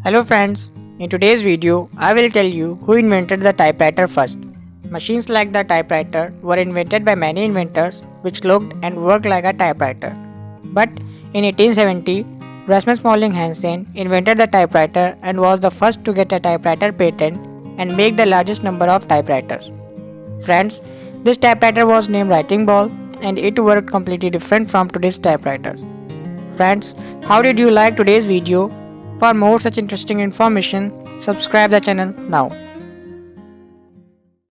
Hello friends, in today's video I will tell you who invented the typewriter first. Machines like the typewriter were invented by many inventors which looked and worked like a typewriter. But in 1870, Rasmus Pauling Hansen invented the typewriter and was the first to get a typewriter patent and make the largest number of typewriters. Friends, this typewriter was named writing ball and it worked completely different from today's typewriters. Friends, how did you like today's video? For more such interesting information, subscribe the channel now.